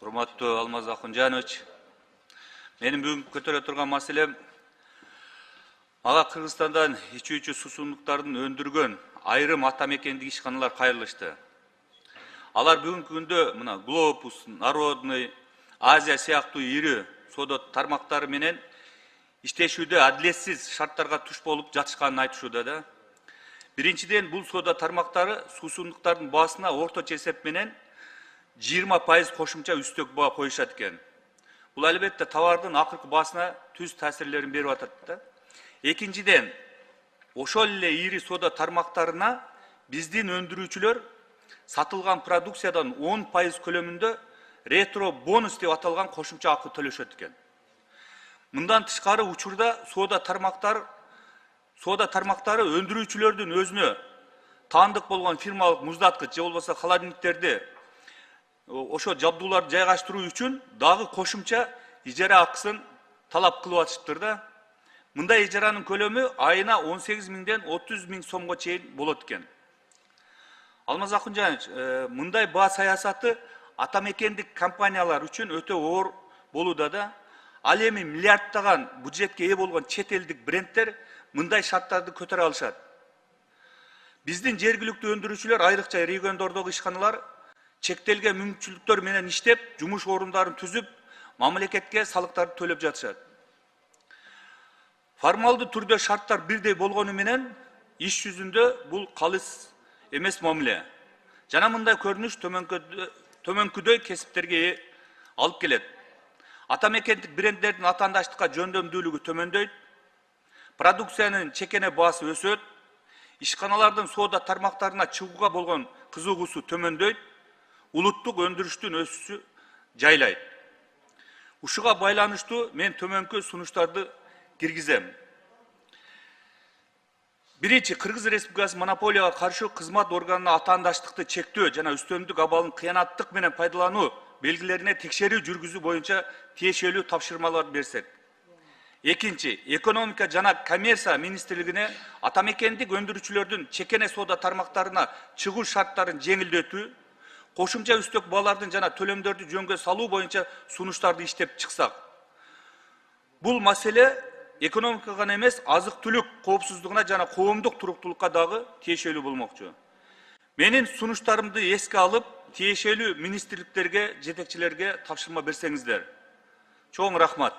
Урматтуу Алмаз Акунжанович, менин бүгүн көтөрө турган маселем мага Кыргызстандан ичүүчү суусундуктардын өндүргөн айрым ата мекендик ишканалар кайрылышты. Алар бүгүнкү күндө мына Глобус, Народный, Азия сыяктуу ири соода тармактары менен иштешүүдө адилетсиз шарттарга туш болуп жатышканын айтышууда да. Биринчиден, бул соода тармактары суусундуктардын баасына орточо эсеп менен 20% кошумча үстөк баа коюшат экен. Бул албетте товардын акыркы баасына түз таасирлерин берип атат да. Экинчиден, ошол эле ири соода тармактарына биздин өндүрүүчүлөр сатылган продукциядан 10% көлөмүндө ретро бонус деп аталган кошумча акы төлөшөт экен. Мындан тышкары учурда соода тармактары өндүрүүчүлөрдүн өзүнө таандык болгон фирмалык муздаткыч же болбосо холодильниктерди ошо жабдууларды жайгаштыруу үчүн дагы кошумча ижара акысын талап кылып атышыптыр да. Мындай ижаранын көлөмү айына 18 миңден 30 миң сомго чейин болот экен. Алмаз Акунжанович, мындай баа саясаты ата мекендик компаниялар үчүн өтө оор болууда да. Ал эми миллиарддаган бюджетке ээ болгон чет элдик брендтер мындай шарттарды көтөрө алышат. Биздин жергиликтүү өндүрүүчүлөр, айрыкча региондордогу ишканалар чектелген мүмкүнчүлүктөр менен иштеп, жумуш орундарын түзүп, мамлекетке салыктарды төлөп жатышат. Формалдуу түрдө шарттар бирдей болгону менен иш жүзүндө бул калыс эмес мамиле. Жана мындай көрүнүш төмөнкүдөй кесиптерге алып келет. Ата мекендик бренддердин атаандаштыкка жөндөмдүүлүгү төмөндөйт, продукциянын чекене баасы өсөт, ишканалардын соода тармактарына чыгууга болгон кызыгуусу төмөндөйт, улуттук өндүрүштүн өсүшү жайлайт. Ушуга байланыштуу мен төмөнкү сунуштарды киргизем. Биринчи, Кыргыз Республикасы монополияга каршы кызмат органына атаандаштыкты чектөө жана үстөмдүк абалын кыянаттык менен пайдалануу белгилерине текшерүү жүргүзүү боюнча тиешелүү тапшырмалар берсек. Экинчи, экономика жана коммерция министрлигине ата мекендик өндүрүүчүлөрдүн чекене соода тармактарына чыгуу шарттарын жеңилдетүү, кошумча үстөк баалардын жана төлөмдөрдү жөнгө салуу боюнча сунуштарды иштеп чыксак. Бул маселе экономикага гана эмес, азык-түлүк коопсуздугуна жана коомдук туруктуулукка дагы тиешелүү болмокчу. Менин сунуштарымды эске алып, тиешелүү министрликтерге, жетекчилерге тапшырма берсеңиздер. Чоң рахмат.